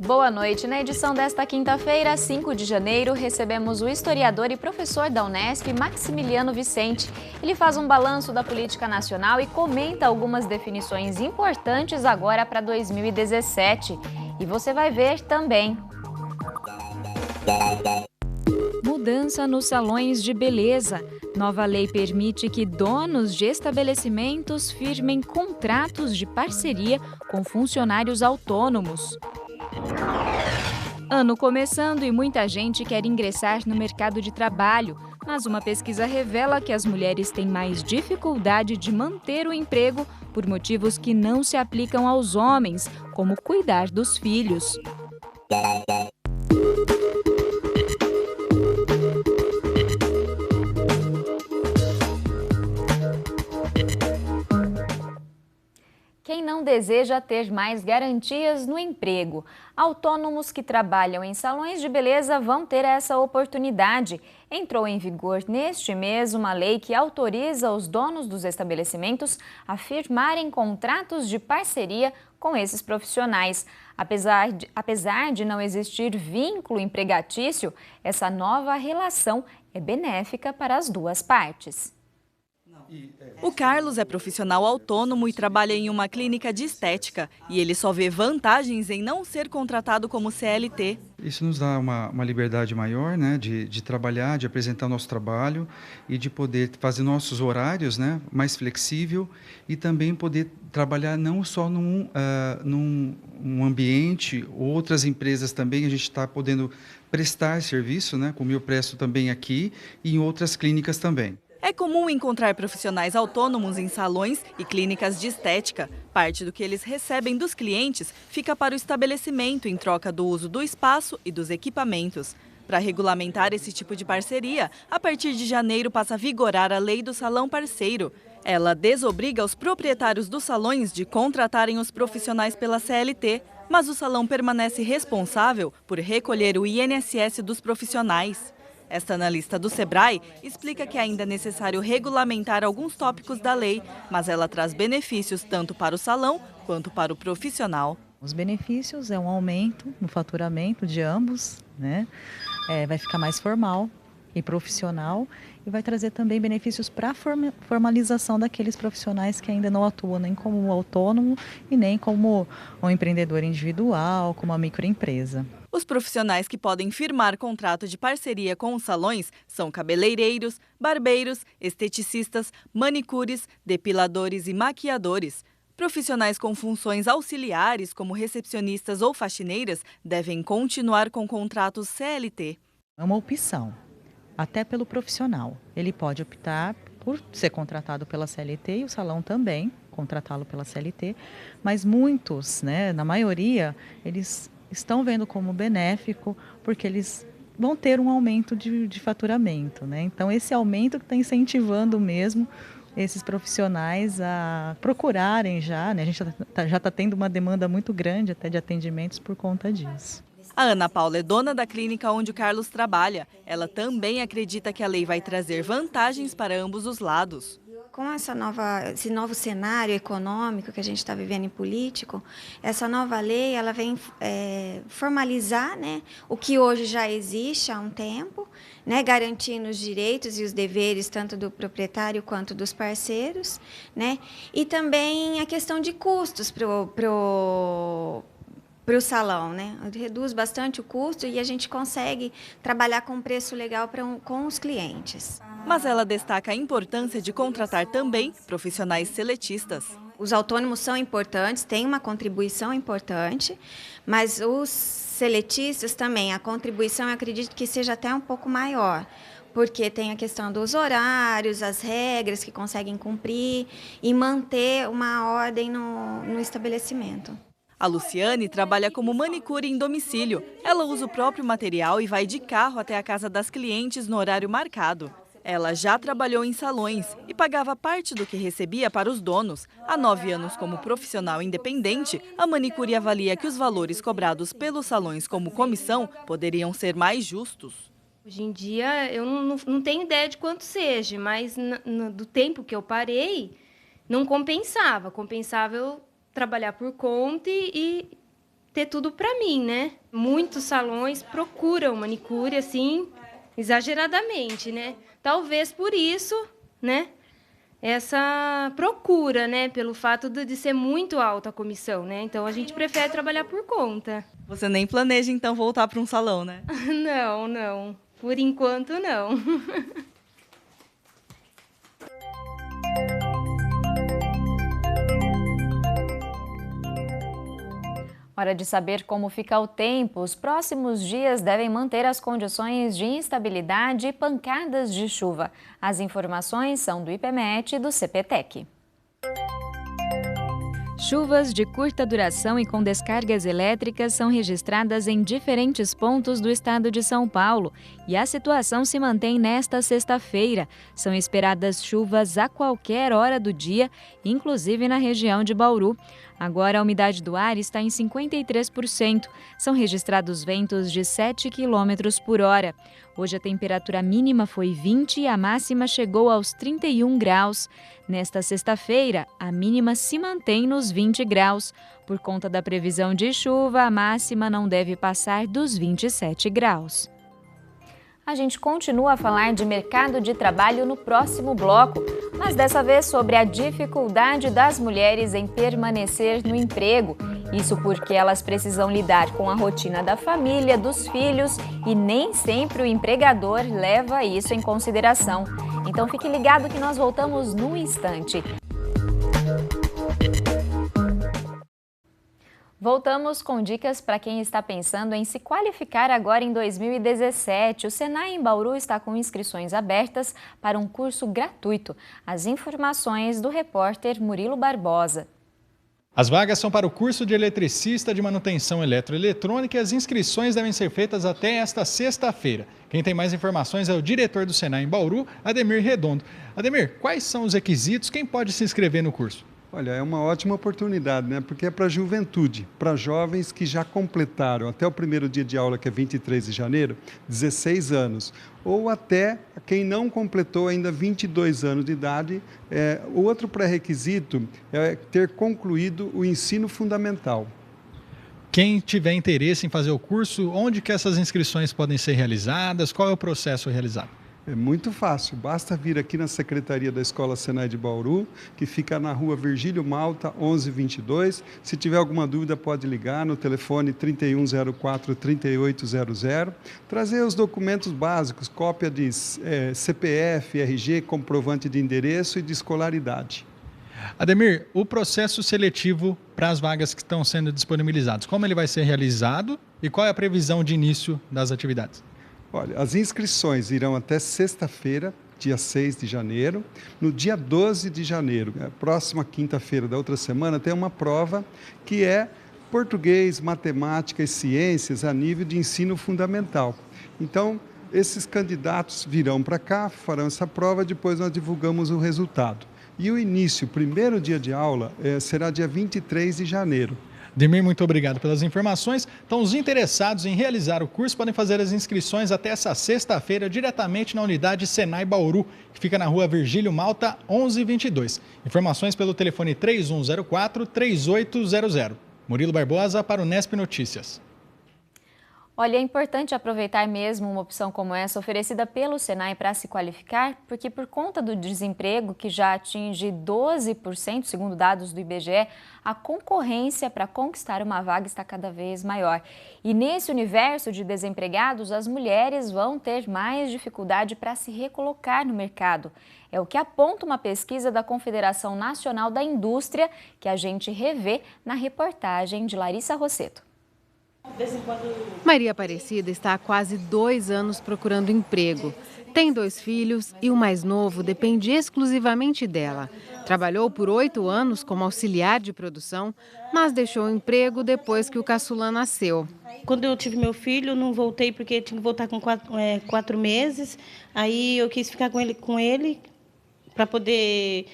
Boa noite. Na edição desta quinta-feira, 5 de janeiro, recebemos o historiador e professor da Unesp, Maximiliano Vicente. Ele faz um balanço da política nacional e comenta algumas definições importantes agora para 2017. E você vai ver também. Mudança nos salões de beleza. Nova lei permite que donos de estabelecimentos firmem contratos de parceria com funcionários autônomos. Ano começando e muita gente quer ingressar no mercado de trabalho, mas uma pesquisa revela que as mulheres têm mais dificuldade de manter o emprego por motivos que não se aplicam aos homens, como cuidar dos filhos. Quem não deseja ter mais garantias no emprego? Autônomos que trabalham em salões de beleza vão ter essa oportunidade. Entrou em vigor neste mês uma lei que autoriza os donos dos estabelecimentos a firmarem contratos de parceria com esses profissionais. Apesar de não existir vínculo empregatício, essa nova relação é benéfica para as duas partes. O Carlos é profissional autônomo e trabalha em uma clínica de estética. E ele só vê vantagens em não ser contratado como CLT. Isso nos dá uma liberdade maior, né, de trabalhar, de apresentar nosso trabalho e de poder fazer nossos horários, né, mais flexível e também poder trabalhar não só num ambiente, outras empresas também, a gente está podendo prestar serviço, né, como eu presto também aqui e em outras clínicas também. É comum encontrar profissionais autônomos em salões e clínicas de estética. Parte do que eles recebem dos clientes fica para o estabelecimento em troca do uso do espaço e dos equipamentos. Para regulamentar esse tipo de parceria, a partir de janeiro passa a vigorar a lei do salão parceiro. Ela desobriga os proprietários dos salões de contratarem os profissionais pela CLT, mas o salão permanece responsável por recolher o INSS dos profissionais. Esta analista do Sebrae explica que ainda é necessário regulamentar alguns tópicos da lei, mas ela traz benefícios tanto para o salão quanto para o profissional. Os benefícios é um aumento no faturamento de ambos, né? Vai ficar mais formal e profissional e vai trazer também benefícios para a formalização daqueles profissionais que ainda não atuam nem como autônomo e nem como um empreendedor individual, como uma microempresa. Os profissionais que podem firmar contrato de parceria com os salões são cabeleireiros, barbeiros, esteticistas, manicures, depiladores e maquiadores. Profissionais com funções auxiliares, como recepcionistas ou faxineiras, devem continuar com contratos CLT. É uma opção, até pelo profissional. Ele pode optar por ser contratado pela CLT e o salão também contratá-lo pela CLT, mas muitos, né, na maioria, eles estão vendo como benéfico, porque eles vão ter um aumento de faturamento, né? Então, esse aumento que está incentivando mesmo esses profissionais a procurarem já, né? A gente já está tendo uma demanda muito grande até de atendimentos por conta disso. A Ana Paula é dona da clínica onde o Carlos trabalha. Ela também acredita que a lei vai trazer vantagens para ambos os lados. Com esse novo cenário econômico que a gente está vivendo em político, essa nova lei ela vem formalizar, né, o que hoje já existe há um tempo, né, garantindo os direitos e os deveres tanto do proprietário quanto dos parceiros, né, e também a questão de custos para o salão, né? Reduz bastante o custo e a gente consegue trabalhar com um preço legal com os clientes. Mas ela destaca a importância de contratar também profissionais seletistas. Os autônomos são importantes, têm uma contribuição importante, mas os seletistas também, a contribuição eu acredito que seja até um pouco maior, porque tem a questão dos horários, as regras que conseguem cumprir e manter uma ordem no estabelecimento. A Luciane trabalha como manicure em domicílio. Ela usa o próprio material e vai de carro até a casa das clientes no horário marcado. Ela já trabalhou em salões e pagava parte do que recebia para os donos. Há 9 anos como profissional independente, a manicure avalia que os valores cobrados pelos salões como comissão poderiam ser mais justos. Hoje em dia eu não tenho ideia de quanto seja, mas do tempo que eu parei, não compensava. Compensava eu trabalhar por conta e ter tudo para mim, né? Muitos salões procuram manicure, assim, exageradamente, né? Talvez por isso, né? Essa procura, né? Pelo fato de ser muito alta a comissão, né? Então, a gente prefere trabalhar por conta. Você nem planeja, então, voltar para um salão, né? Não, não. Por enquanto, não. Hora de saber como fica o tempo. Os próximos dias devem manter as condições de instabilidade e pancadas de chuva. As informações são do IPMET e do CPTEC. Chuvas de curta duração e com descargas elétricas são registradas em diferentes pontos do estado de São Paulo e a situação se mantém nesta sexta-feira. São esperadas chuvas a qualquer hora do dia, inclusive na região de Bauru. Agora a umidade do ar está em 53%. São registrados ventos de 7 km por hora. Hoje a temperatura mínima foi 20 e a máxima chegou aos 31 graus. Nesta sexta-feira, a mínima se mantém nos 20 graus. Por conta da previsão de chuva, a máxima não deve passar dos 27 graus. A gente continua a falar de mercado de trabalho no próximo bloco, mas dessa vez sobre a dificuldade das mulheres em permanecer no emprego. Isso porque elas precisam lidar com a rotina da família, dos filhos e nem sempre o empregador leva isso em consideração. Então fique ligado que nós voltamos num instante. Voltamos com dicas para quem está pensando em se qualificar agora em 2017. O Senai em Bauru está com inscrições abertas para um curso gratuito. As informações do repórter Murilo Barbosa. As vagas são para o curso de eletricista de manutenção eletroeletrônica e as inscrições devem ser feitas até esta sexta-feira. Quem tem mais informações é o diretor do Senai em Bauru, Ademir Redondo. Ademir, quais são os requisitos? Quem pode se inscrever no curso? Olha, é uma ótima oportunidade, né? Porque é para a juventude, para jovens que já completaram até o primeiro dia de aula, que é 23 de janeiro, 16 anos, ou até quem não completou ainda 22 anos de idade. O outro pré-requisito é ter concluído o ensino fundamental. Quem tiver interesse em fazer o curso, onde que essas inscrições podem ser realizadas? Qual é o processo realizado? É muito fácil, basta vir aqui na Secretaria da Escola Senai de Bauru, que fica na rua Virgílio Malta, 1122. Se tiver alguma dúvida, pode ligar no telefone 3104-3800. Trazer os documentos básicos, cópia de CPF, RG, comprovante de endereço e de escolaridade. Ademir, o processo seletivo para as vagas que estão sendo disponibilizadas, como ele vai ser realizado e qual é a previsão de início das atividades? Olha, as inscrições irão até sexta-feira, dia 6 de janeiro. No dia 12 de janeiro, próxima quinta-feira da outra semana, tem uma prova que é português, matemática e ciências a nível de ensino fundamental. Então, esses candidatos virão para cá, farão essa prova, depois nós divulgamos o resultado. E o início, o primeiro dia de aula, será dia 23 de janeiro. Ademir, muito obrigado pelas informações. Então, os interessados em realizar o curso podem fazer as inscrições até essa sexta-feira diretamente na unidade Senai Bauru, que fica na rua Virgílio Malta, 1122. Informações pelo telefone 3104-3800. Murilo Barbosa para o Nesp Notícias. Olha, é importante aproveitar mesmo uma opção como essa oferecida pelo Senai para se qualificar, porque por conta do desemprego, que já atinge 12%, segundo dados do IBGE, a concorrência para conquistar uma vaga está cada vez maior. E nesse universo de desempregados, as mulheres vão ter mais dificuldade para se recolocar no mercado. É o que aponta uma pesquisa da Confederação Nacional da Indústria, que a gente revê na reportagem de Larissa Rosseto. Maria Aparecida está há quase 2 anos procurando emprego. Tem 2 filhos e o mais novo depende exclusivamente dela. Trabalhou por 8 anos como auxiliar de produção, mas deixou o emprego depois que o caçula nasceu. Quando eu tive meu filho, eu não voltei porque tinha que voltar com 4 meses. Aí eu quis ficar com ele para poder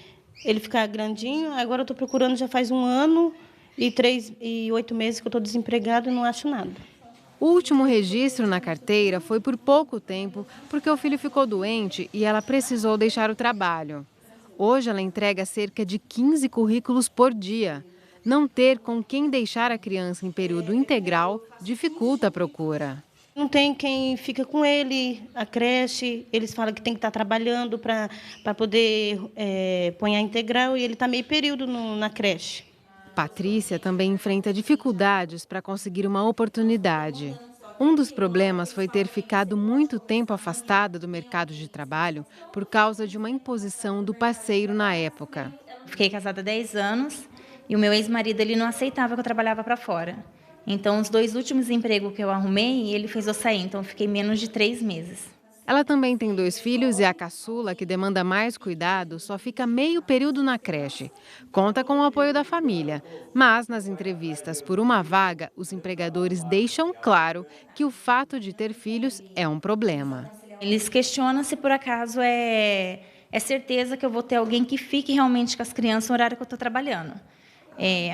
ele ficar grandinho. Agora eu estou procurando já faz 1 ano. E 3 e 8 meses que eu estou desempregado e não acho nada. O último registro na carteira foi por pouco tempo, porque o filho ficou doente e ela precisou deixar o trabalho. Hoje ela entrega cerca de 15 currículos por dia. Não ter com quem deixar a criança em período integral dificulta a procura. Não tem quem fica com ele, a creche, eles falam que tem que estar trabalhando para poder pôr a integral e ele está meio período na creche. Patrícia também enfrenta dificuldades para conseguir uma oportunidade. Um dos problemas foi ter ficado muito tempo afastada do mercado de trabalho por causa de uma imposição do parceiro na época. Fiquei casada há 10 anos e o meu ex-marido ele não aceitava que eu trabalhava para fora. Então, os 2 últimos empregos que eu arrumei, ele fez eu sair. Então, eu fiquei menos de 3 meses. Ela também tem 2 filhos e a caçula, que demanda mais cuidado, só fica meio período na creche. Conta com o apoio da família, mas nas entrevistas por uma vaga, os empregadores deixam claro que o fato de ter filhos é um problema. Eles questionam se por acaso é certeza que eu vou ter alguém que fique realmente com as crianças no horário que eu estou trabalhando.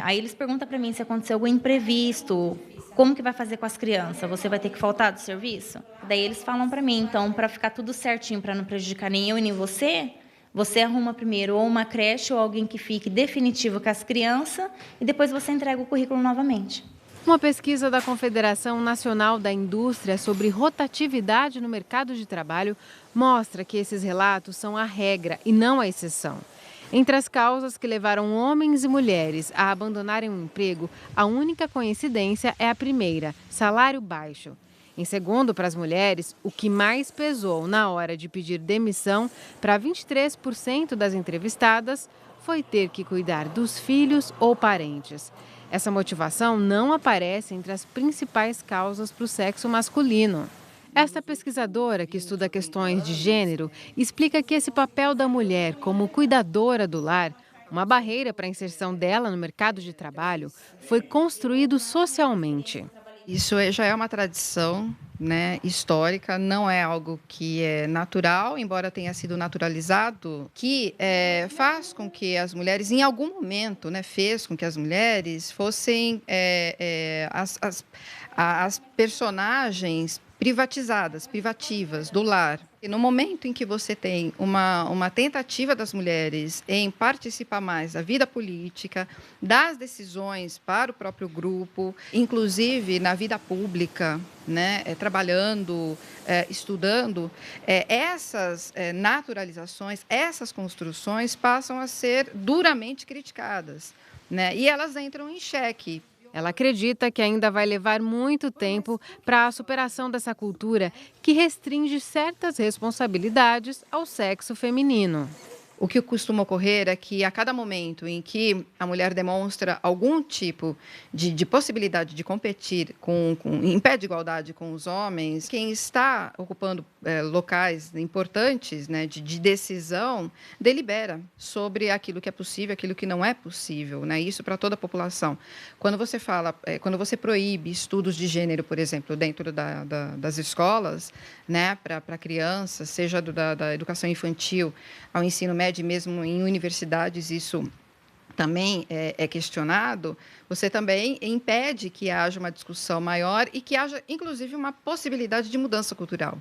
Aí eles perguntam para mim se aconteceu algum imprevisto, como que vai fazer com as crianças? Você vai ter que faltar do serviço? Daí eles falam para mim, então, para ficar tudo certinho, para não prejudicar nem eu e nem você arruma primeiro ou uma creche ou alguém que fique definitivo com as crianças e depois você entrega o currículo novamente. Uma pesquisa da Confederação Nacional da Indústria sobre rotatividade no mercado de trabalho mostra que esses relatos são a regra e não a exceção. Entre as causas que levaram homens e mulheres a abandonarem o emprego, a única coincidência é a primeira, salário baixo. Em segundo, para as mulheres, o que mais pesou na hora de pedir demissão para 23% das entrevistadas foi ter que cuidar dos filhos ou parentes. Essa motivação não aparece entre as principais causas para o sexo masculino. Esta pesquisadora, que estuda questões de gênero, explica que esse papel da mulher como cuidadora do lar, uma barreira para a inserção dela no mercado de trabalho, foi construído socialmente. Isso já é uma tradição, né, histórica, não é algo que é natural, embora tenha sido naturalizado, que faz com que as mulheres, em algum momento, né, fez com que as mulheres fossem as personagens privativas do lar. E no momento em que você tem uma tentativa das mulheres em participar mais da vida política, das decisões para o próprio grupo, inclusive na vida pública, né, trabalhando, estudando, essas naturalizações, essas construções passam a ser duramente criticadas, né, e elas entram em xeque. Ela acredita que ainda vai levar muito tempo para a superação dessa cultura que restringe certas responsabilidades ao sexo feminino. O que costuma ocorrer é que, a cada momento em que a mulher demonstra algum tipo de possibilidade de competir em pé de igualdade com os homens, quem está ocupando locais importantes, né, de decisão, delibera sobre aquilo que é possível, aquilo que não é possível, né, isso para toda a população. Quando você quando você proíbe estudos de gênero, por exemplo, dentro das escolas, né, para crianças, seja da educação infantil ao ensino médio, mesmo em universidades, isso também é questionado, você também impede que haja uma discussão maior e que haja, inclusive, uma possibilidade de mudança cultural.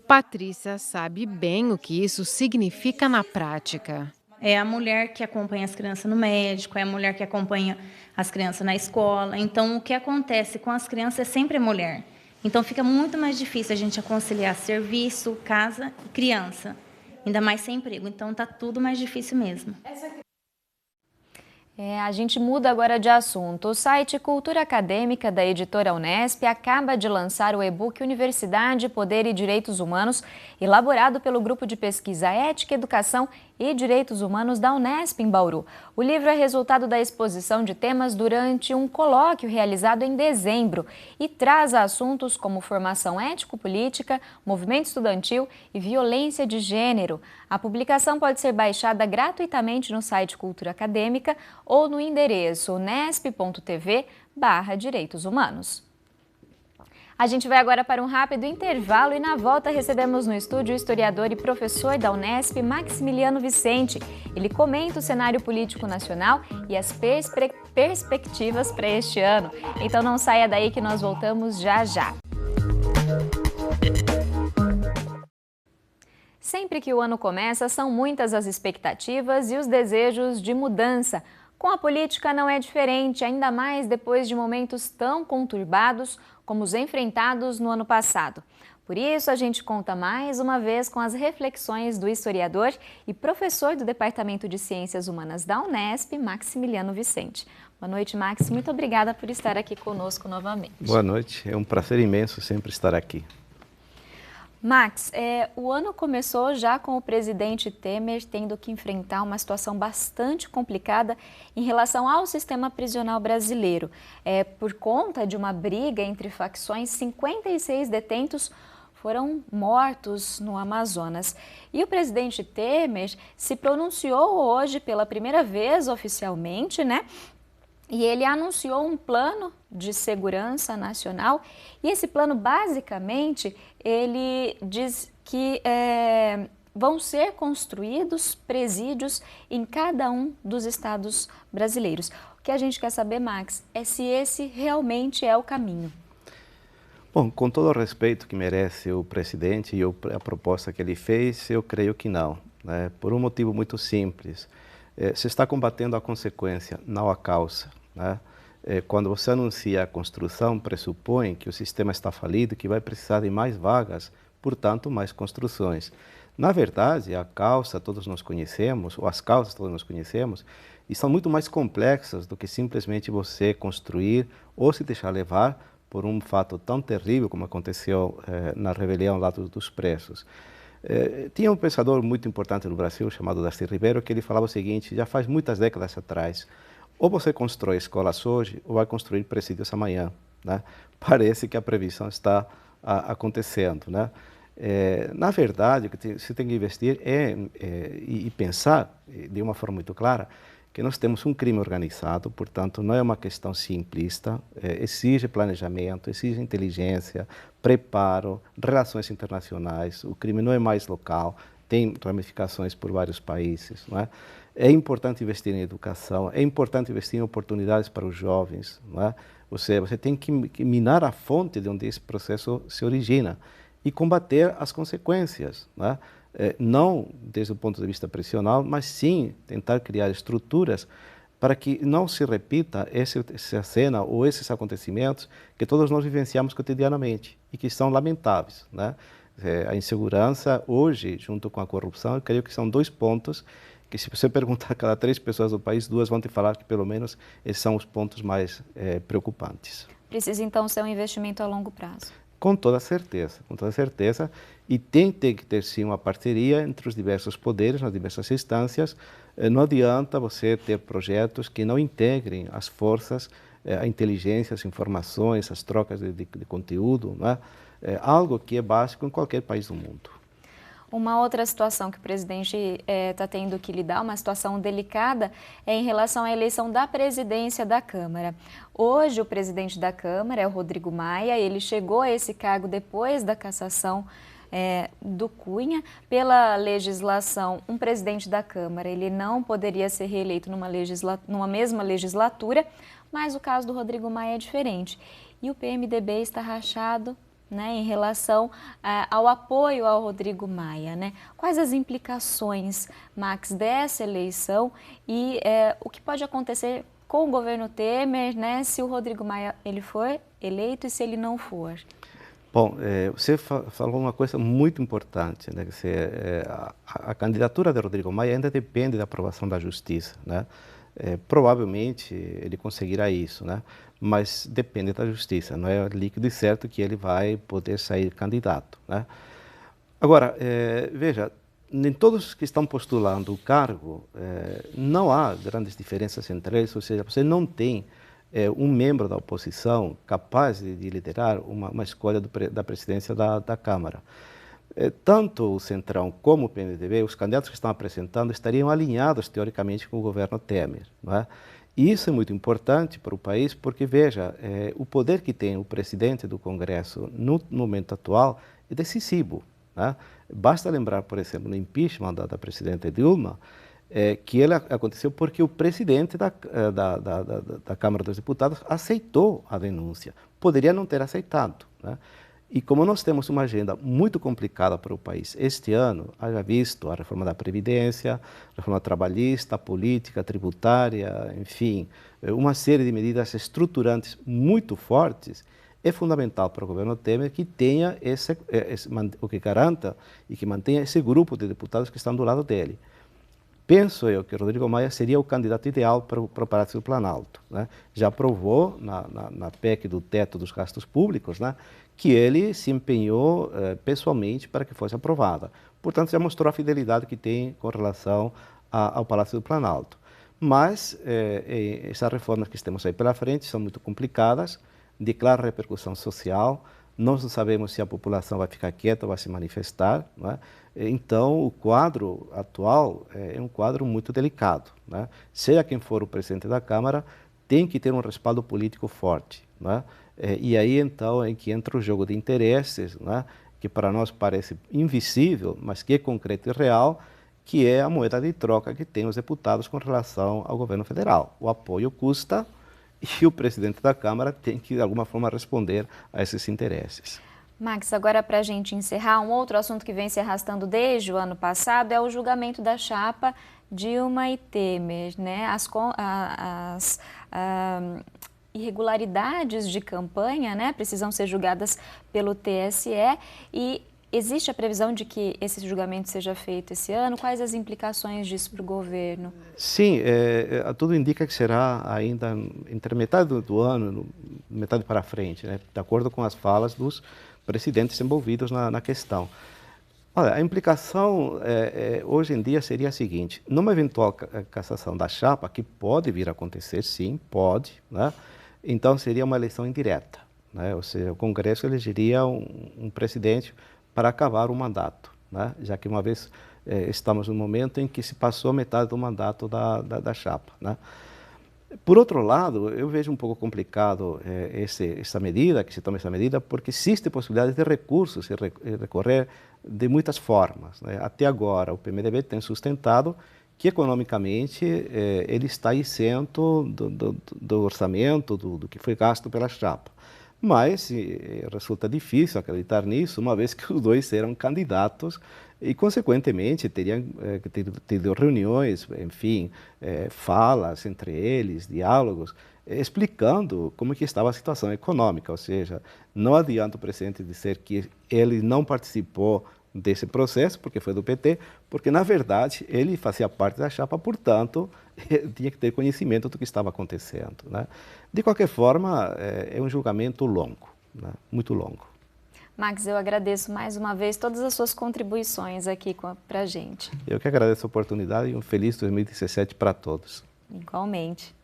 Patrícia sabe bem o que isso significa na prática. É a mulher que acompanha as crianças no médico, é a mulher que acompanha as crianças na escola. Então, o que acontece com as crianças é sempre a mulher. Então, fica muito mais difícil a gente conciliar serviço, casa e criança. Ainda mais sem emprego, então está tudo mais difícil mesmo. A gente muda agora de assunto. O site Cultura Acadêmica da editora Unesp acaba de lançar o e-book Universidade, Poder e Direitos Humanos, elaborado pelo Grupo de Pesquisa Ética, Educação e Direitos Humanos da Unesp em Bauru. O livro é resultado da exposição de temas durante um colóquio realizado em dezembro e traz assuntos como formação ético-política, movimento estudantil e violência de gênero. A publicação pode ser baixada gratuitamente no site Cultura Acadêmica ou no endereço unesp.tv/direitos humanos. A gente vai agora para um rápido intervalo e na volta recebemos no estúdio o historiador e professor da Unesp, Maximiliano Vicente. Ele comenta o cenário político nacional e as perspectivas para este ano. Então não saia daí que nós voltamos já já. Sempre que o ano começa, são muitas as expectativas e os desejos de mudança. Com a política não é diferente, ainda mais depois de momentos tão conturbados como os enfrentados no ano passado. Por isso, a gente conta mais uma vez com as reflexões do historiador e professor do Departamento de Ciências Humanas da Unesp, Maximiliano Vicente. Boa noite, Max. Muito obrigada por estar aqui conosco novamente. Boa noite. É um prazer imenso sempre estar aqui. Max, o ano começou já com o presidente Temer tendo que enfrentar uma situação bastante complicada em relação ao sistema prisional brasileiro. Por conta de uma briga entre facções, 56 detentos foram mortos no Amazonas. E o presidente Temer se pronunciou hoje pela primeira vez oficialmente, né? E ele anunciou um plano de segurança nacional e esse plano, basicamente, ele diz que vão ser construídos presídios em cada um dos estados brasileiros. O que a gente quer saber, Max, é se esse realmente é o caminho. Bom, com todo o respeito que merece o presidente e a proposta que ele fez, eu creio que não, né? Por um motivo muito simples. Se está combatendo a consequência, não a causa, né? Quando você anuncia a construção, pressupõe que o sistema está falido, que vai precisar de mais vagas, portanto, mais construções. Na verdade, a causa todos nós conhecemos, ou as causas todos nós conhecemos, e são muito mais complexas do que simplesmente você construir ou se deixar levar por um fato tão terrível como aconteceu na rebelião lá dos presos. Tinha um pensador muito importante no Brasil, chamado Darcy Ribeiro, que ele falava o seguinte: já faz muitas décadas atrás, ou você constrói escolas hoje, ou vai construir presídios amanhã, né? Parece que a previsão está acontecendo, né? Na verdade, o que você tem que investir e pensar de uma forma muito clara que nós temos um crime organizado, portanto, não é uma questão simplista, exige planejamento, exige inteligência, preparo, relações internacionais, o crime não é mais local, tem ramificações por vários países, não é? É importante investir em educação, é importante investir em oportunidades para os jovens, não é? Você tem que minar a fonte de onde esse processo se origina e combater as consequências, não é? Não desde o ponto de vista prisional, mas sim tentar criar estruturas para que não se repita essa cena ou esses acontecimentos que todos nós vivenciamos cotidianamente e que são lamentáveis, né? A insegurança hoje, junto com a corrupção, eu creio que são dois pontos que, se você perguntar a cada 3 pessoas do país, 2 vão te falar que pelo menos esses são os pontos mais preocupantes. Precisa então ser um investimento a longo prazo. Com toda certeza, e tem que ter sim uma parceria entre os diversos poderes, nas diversas instâncias. Não adianta você ter projetos que não integrem as forças, a inteligência, as informações, as trocas de conteúdo, não é? Algo que é básico em qualquer país do mundo. Uma outra situação que o presidente está tendo que lidar, uma situação delicada, é em relação à eleição da presidência da Câmara. Hoje, o presidente da Câmara é o Rodrigo Maia, ele chegou a esse cargo depois da cassação do Cunha. Pela legislação, um presidente da Câmara ele não poderia ser reeleito numa mesma legislatura, mas o caso do Rodrigo Maia é diferente. E o PMDB está rachado, né, em relação ao apoio ao Rodrigo Maia, né? Quais as implicações, Max, dessa eleição e o que pode acontecer com o governo Temer, né, se o Rodrigo Maia ele for eleito e se ele não for? Bom, você falou uma coisa muito importante, né? A candidatura de Rodrigo Maia ainda depende da aprovação da Justiça, né? Provavelmente ele conseguirá isso, né? Mas depende da Justiça, não é líquido e certo que ele vai poder sair candidato, né? Agora, veja, em todos que estão postulando o cargo, não há grandes diferenças entre eles, ou seja, você não tem um membro da oposição capaz de liderar uma escolha da presidência da Câmara. Tanto o Centrão como o PMDB, os candidatos que estão apresentando, estariam alinhados, teoricamente, com o governo Temer, não é? E isso é muito importante para o país porque, veja, o poder que tem o presidente do Congresso no momento atual é decisivo, né? Basta lembrar, por exemplo, no impeachment da presidenta Dilma, que ele aconteceu porque o presidente da Câmara dos Deputados aceitou a denúncia. Poderia não ter aceitado, né? E como nós temos uma agenda muito complicada para o país este ano, haja visto a reforma da Previdência, a reforma trabalhista, a política tributária, enfim, uma série de medidas estruturantes muito fortes, é fundamental para o governo Temer que tenha o que garanta e que mantenha esse grupo de deputados que estão do lado dele. Penso eu que Rodrigo Maia seria o candidato ideal para o Palácio do Planalto, né? Já provou na PEC do teto dos gastos públicos, né, que ele se empenhou pessoalmente para que fosse aprovada. Portanto, já mostrou a fidelidade que tem com relação ao Palácio do Planalto. Mas essas reformas que temos aí pela frente são muito complicadas, de clara repercussão social. Nós não sabemos se a população vai ficar quieta ou vai se manifestar, né? Então, o quadro atual é um quadro muito delicado, né? Seja quem for o presidente da Câmara, tem que ter um respaldo político forte, né? E aí, então, é que entra o jogo de interesses, né? Que para nós parece invisível, mas que é concreto e real, que é a moeda de troca que tem os deputados com relação ao governo federal. O apoio custa e o presidente da Câmara tem que, de alguma forma, responder a esses interesses. Max, agora para a gente encerrar, um outro assunto que vem se arrastando desde o ano passado é o julgamento da chapa Dilma e Temer, né? As irregularidades de campanha, né, precisam ser julgadas pelo TSE e existe a previsão de que esse julgamento seja feito esse ano? Quais as implicações disso para o governo? Sim, tudo indica que será ainda entre metade do ano, metade para frente, né, de acordo com as falas dos presidentes envolvidos na questão. Olha, a implicação hoje em dia seria a seguinte: numa eventual cassação da chapa, que pode vir a acontecer, sim, pode, né, então seria uma eleição indireta, né, ou seja, o Congresso elegeria um presidente para acabar o mandato, né? Já que uma vez estamos no momento em que se passou metade do mandato da chapa, né? Por outro lado, eu vejo um pouco complicado essa medida, que se tome essa medida, porque existe possibilidade de recursos e recorrer de muitas formas, né? Até agora, o PMDB tem sustentado que economicamente ele está isento do orçamento, do que foi gasto pela chapa. Mas resulta difícil acreditar nisso, uma vez que os dois eram candidatos e, consequentemente, teriam tido reuniões, enfim, falas entre eles, diálogos, explicando como que estava a situação econômica. Ou seja, não adianta o presidente dizer que ele não participou desse processo, porque foi do PT, porque, na verdade, ele fazia parte da chapa, portanto, tinha que ter conhecimento do que estava acontecendo, né? De qualquer forma, é um julgamento longo, né? Muito longo. Max, eu agradeço mais uma vez todas as suas contribuições aqui para a gente. Eu que agradeço a oportunidade e um feliz 2017 para todos. Igualmente.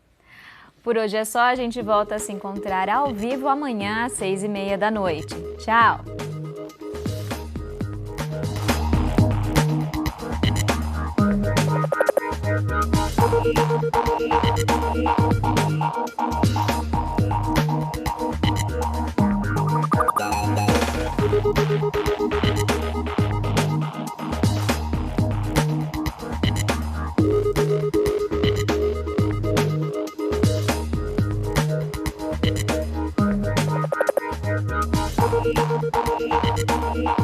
Por hoje é só, a gente volta a se encontrar ao vivo amanhã às 6h30 da noite. Tchau! Thank you.